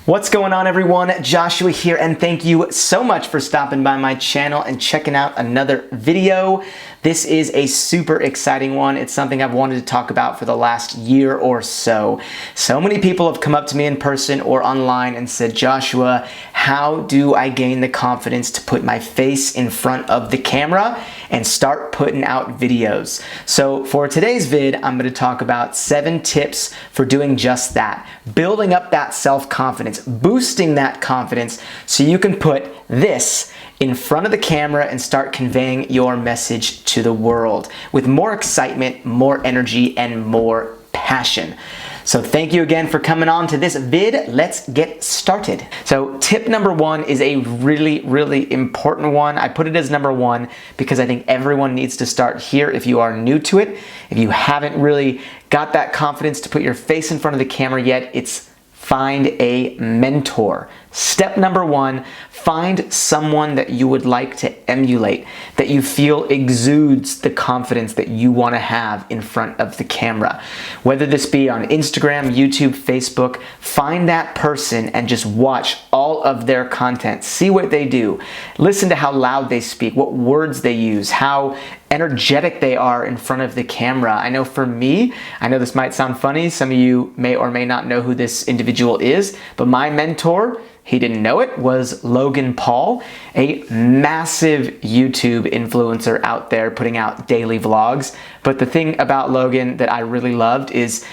What's going on, everyone? Joshua here, and thank you so much for stopping by my channel and checking out another video. This is a super exciting one. It's something I've wanted to talk about for the last year or so. So many people have come up to me in person or online and said, Joshua, how do I gain the confidence to put my face in front of the camera and start putting out videos? So for today's vid, I'm going to talk about 7 tips for doing just that. Building up that self-confidence, boosting that confidence so you can put this in front of the camera and start conveying your message to the world with more excitement, more energy, and more passion. So thank you again for coming on to this vid. Let's get started. So tip number 1 is a really important one. I put it as number 1 because I think everyone needs to start here if you are new to it. If you haven't really got that confidence to put your face in front of the camera yet, it's find a mentor. Step number 1, find someone that you would like to emulate, that you feel exudes the confidence that you want to have in front of the camera. Whether this be on Instagram, YouTube, Facebook, find that person and just watch all of their content. See what they do. Listen to how loud they speak, what words they use, how energetic they are in front of the camera. I know for me, I know this might sound funny, some of you may or may not know who this individual is, but my mentor, he didn't know it, was Logan Paul, a massive YouTube influencer out there putting out daily vlogs. But the thing about Logan that I really loved is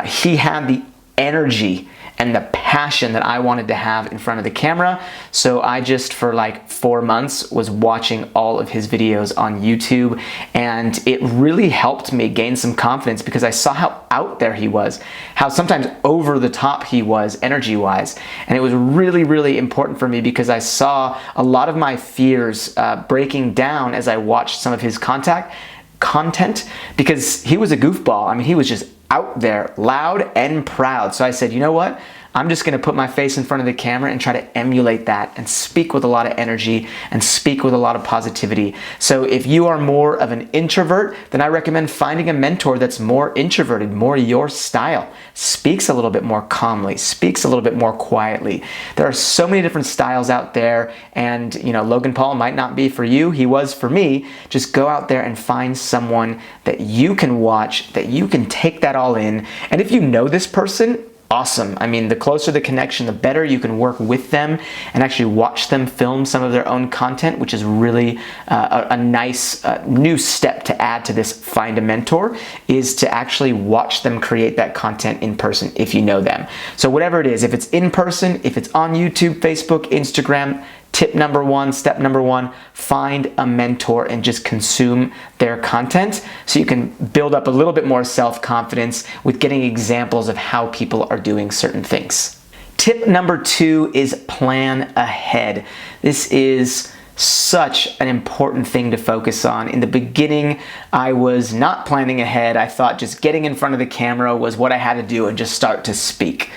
he had the energy and the passion that I wanted to have in front of the camera. So I just, for like 4 months, was watching all of his videos on YouTube, and it really helped me gain some confidence because I saw how out there he was, how sometimes over the top he was energy-wise. And it was really important for me because I saw a lot of my fears breaking down as I watched some of his content because he was a goofball. I mean, he was just out there, loud and proud. So I said, you know what? I'm just gonna put my face in front of the camera and try to emulate that and speak with a lot of energy and speak with a lot of positivity. So if you are more of an introvert, then I recommend finding a mentor that's more introverted, more your style, speaks a little bit more calmly, speaks a little bit more quietly. There are so many different styles out there, and you know, Logan Paul might not be for you, he was for me. Just go out there and find someone that you can watch, that you can take that all in. And if you know this person, awesome. I mean, the closer the connection, the better you can work with them and actually watch them film some of their own content, which is really a nice new step to add to this find a mentor, is to actually watch them create that content in person if you know them. So whatever it is, if it's in person, if it's on YouTube, Facebook, Instagram, tip number 1, step number 1, find a mentor and just consume their content so you can build up a little bit more self-confidence with getting examples of how people are doing certain things. Tip number 2 is plan ahead. This is such an important thing to focus on. In the beginning, I was not planning ahead. I thought just getting in front of the camera was what I had to do and just start to speak.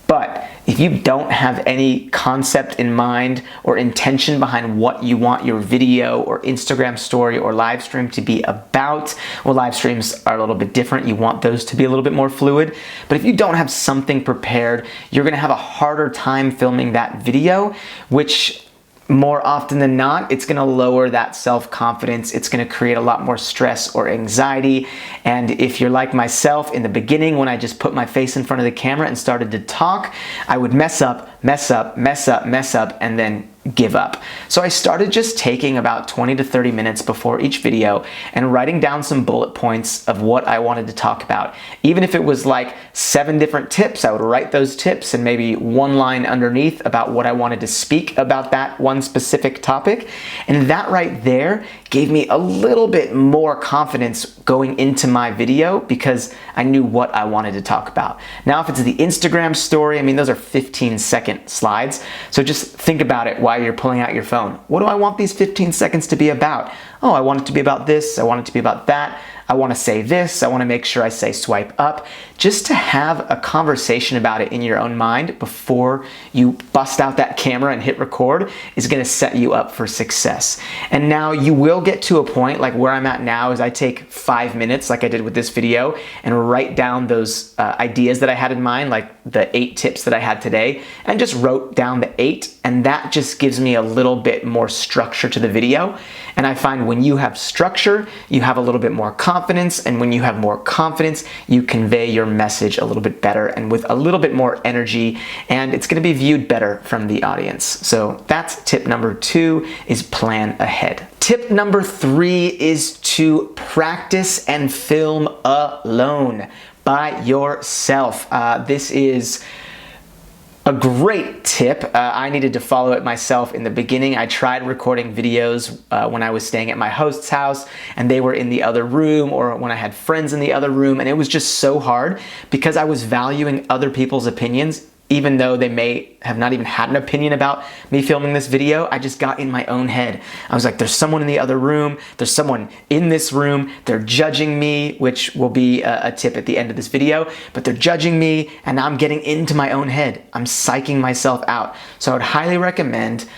But if you don't have any concept in mind or intention behind what you want your video or Instagram story or live stream to be about, well, live streams are a little bit different. You want those to be a little bit more fluid. But if you don't have something prepared, you're gonna have a harder time filming that video, which more often than not, it's gonna lower that self-confidence. It's gonna create a lot more stress or anxiety. And if you're like myself, in the beginning, when I just put my face in front of the camera and started to talk, I would mess up, and then give up. So I started just taking about 20 to 30 minutes before each video and writing down some bullet points of what I wanted to talk about. Even if it was like 7 different tips, I would write those tips and maybe 1 line underneath about what I wanted to speak about that one specific topic. And that right there gave me a little bit more confidence going into my video because I knew what I wanted to talk about. Now, if it's the Instagram story, I mean, those are 15-second slides. So just think about it while you're pulling out your phone. What do I want these 15 seconds to be about? Oh, I want it to be about this. I want it to be about that. I want to say this. I want to make sure I say swipe up. Just to have a conversation about it in your own mind before you bust out that camera and hit record is going to set you up for success. And now you will get to a point like where I'm at now is I take 5 minutes like I did with this video and write down those ideas that I had in mind, like the 8 tips that I had today and just wrote down the 8, and that just gives me a little bit more structure to the video. And I find when you have structure, you have a little bit more confidence, and when you have more confidence, you convey your message a little bit better and with a little bit more energy, and it's going to be viewed better from the audience. So that's tip number 2, is plan ahead. Tip number 3 is to practice and film alone by yourself. This is a great tip. I needed to follow it myself in the beginning. I tried recording videos when I was staying at my host's house and they were in the other room, or when I had friends in the other room, and it was just so hard because I was valuing other people's opinions. Even though they may have not even had an opinion about me filming this video, I just got in my own head. I was like, there's someone in the other room, there's someone in this room, they're judging me, which will be a tip at the end of this video, but they're judging me and I'm getting into my own head. I'm psyching myself out. So I would highly recommend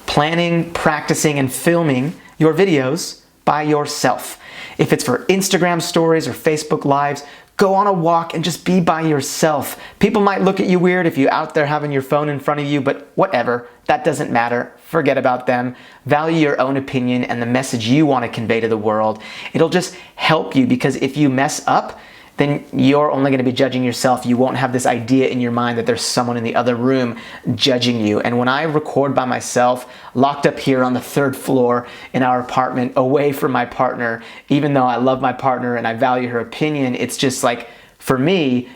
planning, practicing, and filming your videos by yourself. If it's for Instagram stories or Facebook Lives, go on a walk and just be by yourself. People might look at you weird if you're out there having your phone in front of you, but whatever, that doesn't matter. Forget about them. Value your own opinion and the message you want to convey to the world. It'll just help you, because if you mess up, then you're only going to be judging yourself. You won't have this idea in your mind that there's someone in the other room judging you. And when I record by myself, locked up here on the 3rd floor in our apartment, away from my partner, even though I love my partner and I value her opinion, it's just like, for me,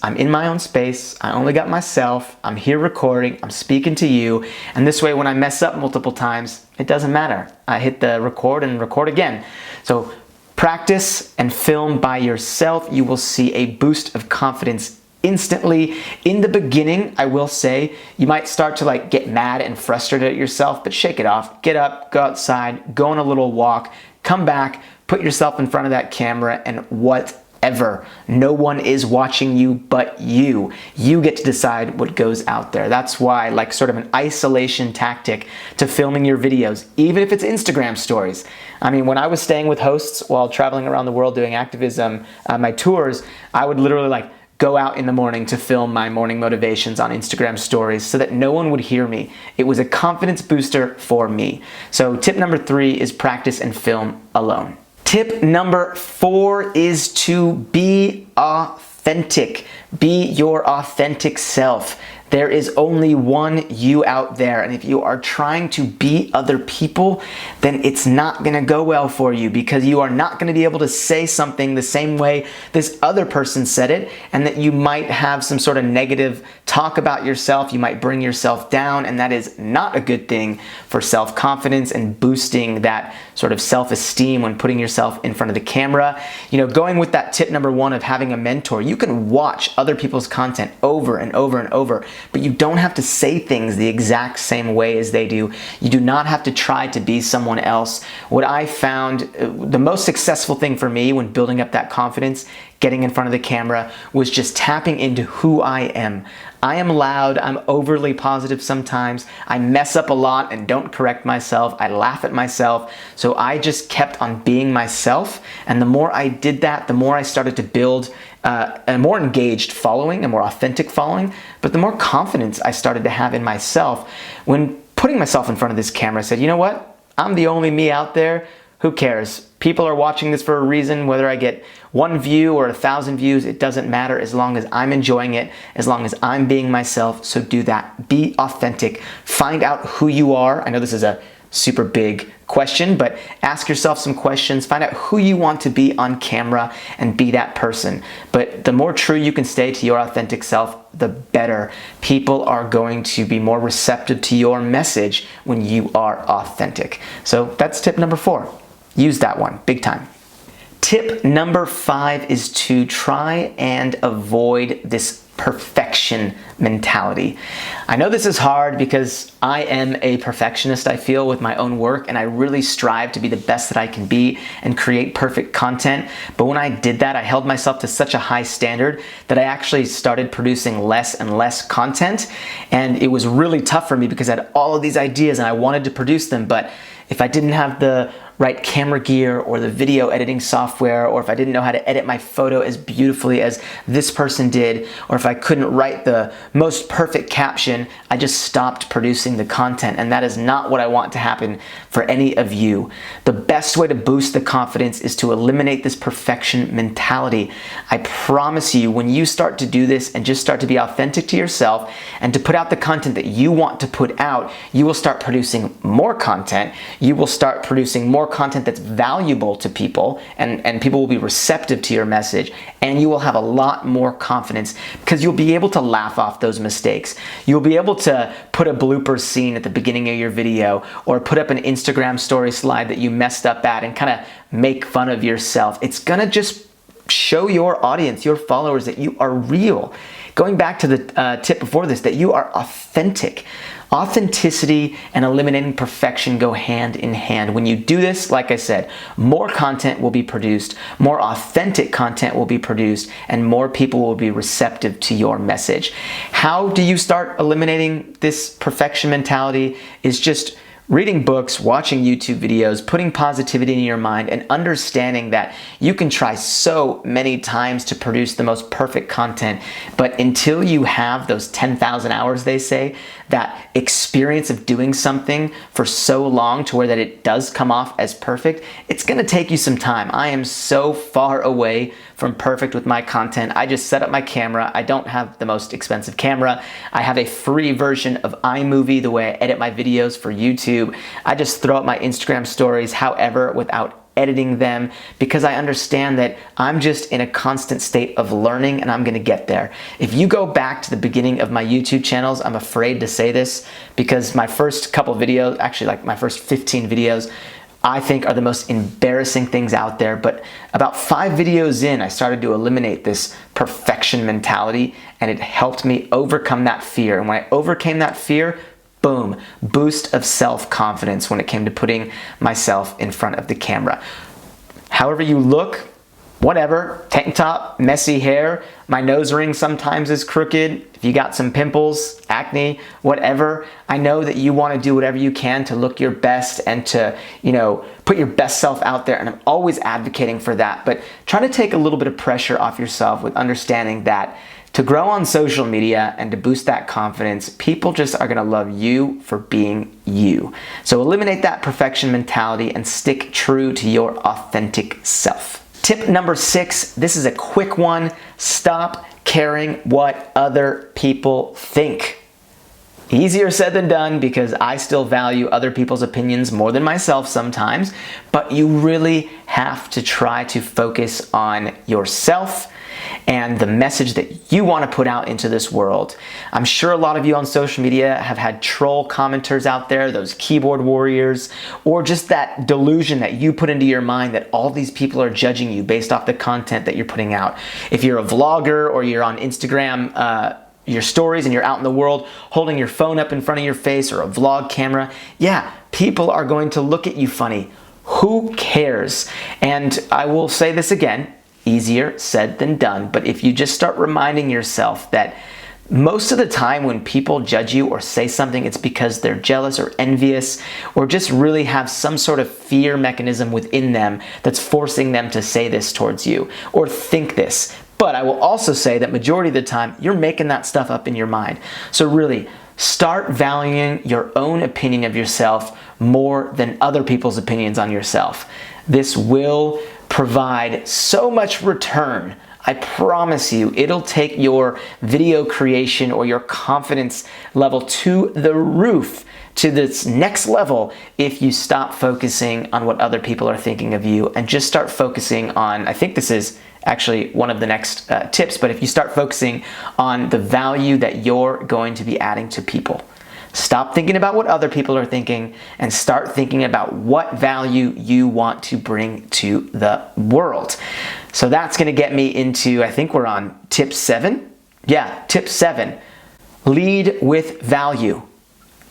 I'm in my own space, I only got myself, I'm here recording, I'm speaking to you, and this way when I mess up multiple times, it doesn't matter. I hit the record and record again. So practice and film by yourself. You will see a boost of confidence instantly. In the beginning, I will say, you might start to get mad and frustrated at yourself, but shake it off. Get up, go outside, go on a little walk, come back, put yourself in front of that camera, and whatever. No one is watching you but you. You get to decide what goes out there. That's why, sort of an isolation tactic to filming your videos, even if it's Instagram stories. I mean, when I was staying with hosts while traveling around the world doing activism, my tours, I would literally go out in the morning to film my morning motivations on Instagram stories so that no one would hear me. It was a confidence booster for me. So tip number 3 is practice and film alone. Tip number 4 is to be authentic. Be your authentic self. There is only one you out there, and if you are trying to be other people, then it's not going to go well for you, because you are not going to be able to say something the same way this other person said it, and that you might have some sort of negative talk about yourself. You might bring yourself down, and that is not a good thing for self-confidence and boosting that sort of self-esteem when putting yourself in front of the camera. Going with that tip number 1 of having a mentor, you can watch other people's content over and over and over, but you don't have to say things the exact same way as they do. You do not have to try to be someone else. What I found the most successful thing for me when building up that confidence, getting in front of the camera, was just tapping into who I am. I am loud, I'm overly positive sometimes, I mess up a lot and don't correct myself, I laugh at myself, so I just kept on being myself, and the more I did that, the more I started to build a more engaged following, a more authentic following, but the more confidence I started to have in myself. When putting myself in front of this camera, I said, you know what? I'm the only me out there. Who cares? People are watching this for a reason. Whether I get 1 view or 1,000 views, it doesn't matter as long as I'm enjoying it, as long as I'm being myself. So do that. Be authentic. Find out who you are. I know this is a super big question, but ask yourself some questions. Find out who you want to be on camera and be that person. But the more true you can stay to your authentic self, the better. People are going to be more receptive to your message when you are authentic. So that's tip number 4. Use that one, big time. Tip number 5 is to try and avoid this perfection mentality. I know this is hard because I am a perfectionist, I feel, with my own work, and I really strive to be the best that I can be and create perfect content. But when I did that, I held myself to such a high standard that I actually started producing less and less content. And it was really tough for me because I had all of these ideas and I wanted to produce them, but if I didn't have the right camera gear or the video editing software, or if I didn't know how to edit my photo as beautifully as this person did, or if I couldn't write the most perfect caption, I just stopped producing the content. And that is not what I want to happen for any of you. The best way to boost the confidence is to eliminate this perfection mentality. I promise you, when you start to do this and just start to be authentic to yourself and to put out the content that you want to put out, you will start producing more content. You will start producing more content that's valuable to people, and people will be receptive to your message, and you will have a lot more confidence because you'll be able to laugh off those mistakes. You'll be able to put a blooper scene at the beginning of your video, or put up an Instagram story slide that you messed up at and kind of make fun of yourself. It's gonna just show your audience, your followers, that you are real. Going back to the tip before this, that you are authentic. Authenticity and eliminating perfection go hand in hand. When you do this, like I said, more content will be produced, more authentic content will be produced, and more people will be receptive to your message. How do you start eliminating this perfection mentality? Is just reading books, watching YouTube videos, putting positivity in your mind, and understanding that you can try so many times to produce the most perfect content, but until you have those 10,000 hours, they say, that experience of doing something for so long to where that it does come off as perfect, it's gonna take you some time. I am so far away from perfect with my content. I just set up my camera. I don't have the most expensive camera. I have a free version of iMovie, the way I edit my videos for YouTube. I just throw up my Instagram stories however without editing them, because I understand that I'm just in a constant state of learning, and I'm gonna get there. If you go back to the beginning of my YouTube channels, I'm afraid to say this because my first couple videos, actually like my first 15 videos, I think are the most embarrassing things out there. But about 5 videos in, I started to eliminate this perfection mentality, and it helped me overcome that fear. And when I overcame that fear, boom, boost of self-confidence when it came to putting myself in front of the camera. However you look, whatever, tank top, messy hair, my nose ring sometimes is crooked, if you got some pimples, acne, whatever, I know that you want to do whatever you can to look your best and to, put your best self out there, and I'm always advocating for that. But try to take a little bit of pressure off yourself with understanding that to grow on social media and to boost that confidence, people just are gonna love you for being you. So eliminate that perfection mentality and stick true to your authentic self. Tip number 6, this is a quick one. Stop caring what other people think. Easier said than done, because I still value other people's opinions more than myself sometimes, but you really have to try to focus on yourself and the message that you want to put out into this world. I'm sure a lot of you on social media have had troll commenters out there, those keyboard warriors, or just that delusion that you put into your mind that all these people are judging you based off the content that you're putting out. If you're a vlogger or you're on Instagram, your stories, and you're out in the world holding your phone up in front of your face or a vlog camera, yeah, people are going to look at you funny. Who cares? And I will say this again, easier said than done, but if you just start reminding yourself that most of the time when people judge you or say something, it's because they're jealous or envious, or just really have some sort of fear mechanism within them that's forcing them to say this towards you or think this. But I will also say that majority of the time, you're making that stuff up in your mind. So really, start valuing your own opinion of yourself more than other people's opinions on yourself. This will provide so much return. I promise you, it'll take your video creation or your confidence level to the roof, to this next level, if you stop focusing on what other people are thinking of you and just start focusing on, I think this is actually one of the next tips, but if you start focusing on the value that you're going to be adding to people. Stop thinking about what other people are thinking and start thinking about what value you want to bring to the world. So that's going to get me into, I think we're on tip 7. Yeah, tip 7. Lead with value.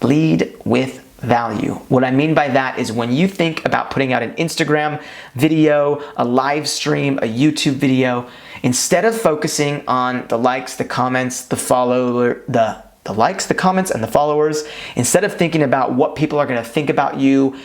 Lead with value. What I mean by that is when you think about putting out an Instagram video, a live stream, a YouTube video, instead of focusing on the likes, the comments, the the likes, the comments, and the followers. Instead of thinking about what people are going to think about you,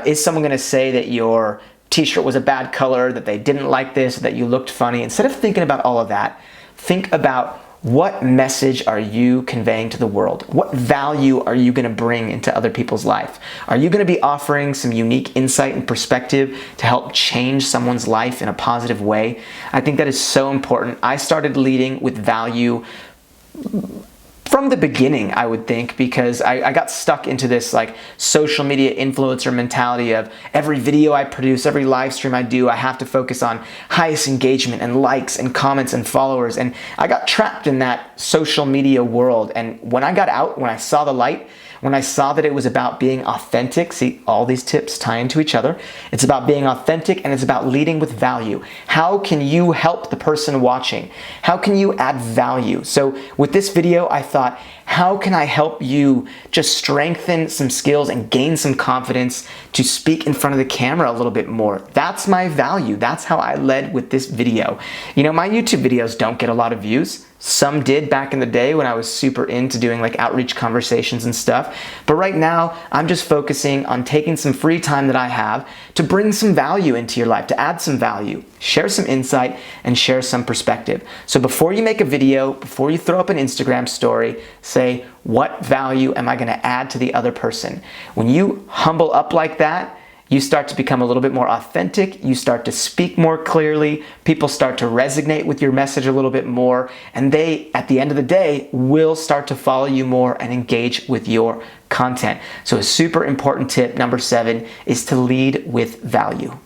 is someone going to say that your t-shirt was a bad color, that they didn't like this, that you looked funny. Instead of thinking about all of that, think about what message are you conveying to the world? What value are you going to bring into other people's life? Are you going to be offering some unique insight and perspective to help change someone's life in a positive way? I think that is so important. I started leading with value from the beginning, I would think, because I got stuck into this like social media influencer mentality of every video I produce, every live stream I do, I have to focus on highest engagement and likes and comments and followers. And I got trapped in that social media world. And when I got out, when I saw the light, when I saw that it was about being authentic, see, all these tips tie into each other. It's about being authentic and it's about leading with value. How can you help the person watching? How can you add value? So with this video, I thought, how can I help you just strengthen some skills and gain some confidence to speak in front of the camera a little bit more? That's my value. That's how I led with this video. You know, my YouTube videos don't get a lot of views. Some did back in the day when I was super into doing like outreach conversations and stuff. But right now, I'm just focusing on taking some free time that I have to bring some value into your life, to add some value, share some insight, and share some perspective. So before you make a video, before you throw up an Instagram story, say, what value am I going to add to the other person? When you humble up like that, you start to become a little bit more authentic, you start to speak more clearly, people start to resonate with your message a little bit more, and they, at the end of the day, will start to follow you more and engage with your content. So a super important tip, number 7, is to lead with value.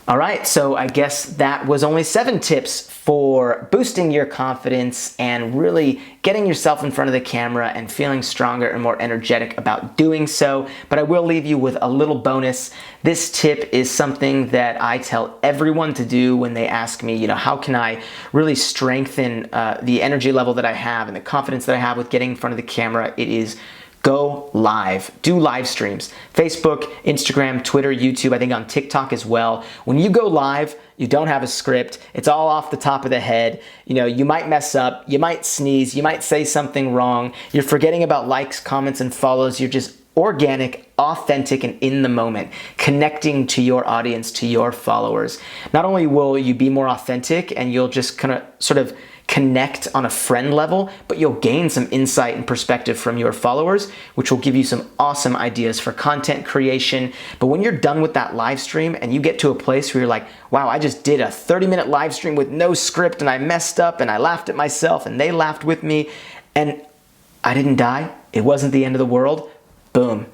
All right, so I guess that was only 7 tips for boosting your confidence and really getting yourself in front of the camera and feeling stronger and more energetic about doing so. But I will leave you with a little bonus. This tip is something that I tell everyone to do when they ask me, you know, how can I really strengthen the energy level that I have and the confidence that I have with getting in front of the camera? It is go live. Do live streams. Facebook, Instagram, Twitter, YouTube, I think on TikTok as well. When you go live, you don't have a script. It's all off the top of the head. You know, you might mess up, you might sneeze, you might say something wrong. You're forgetting about likes, comments, and follows. You're just organic, authentic, and in the moment, connecting to your audience, to your followers. Not only will you be more authentic and you'll just kind of sort of connect on a friend level, but you'll gain some insight and perspective from your followers, which will give you some awesome ideas for content creation. But when you're done with that live stream and you get to a place where you're like, wow, I just did a 30-minute live stream with no script and I messed up and I laughed at myself and they laughed with me and I didn't die, it wasn't the end of the world, boom.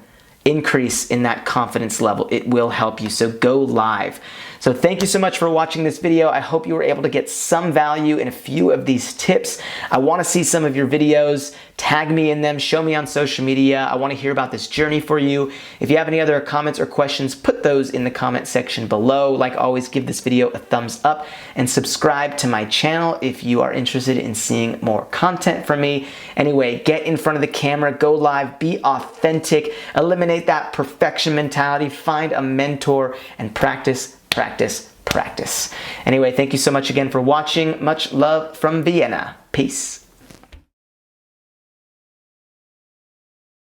Increase in that confidence level. It will help you. So go live. So thank you so much for watching this video. I hope you were able to get some value in a few of these tips. I want to see some of your videos. Tag me in them. Show me on social media. I want to hear about this journey for you. If you have any other comments or questions, put those in the comment section below. Like always, give this video a thumbs up and subscribe to my channel if you are interested in seeing more content from me. Anyway, get in front of the camera, go live, be authentic, eliminate that perfection mentality, find a mentor, and practice, practice, practice. Anyway, thank you so much again for watching. Much love from Vienna. Peace.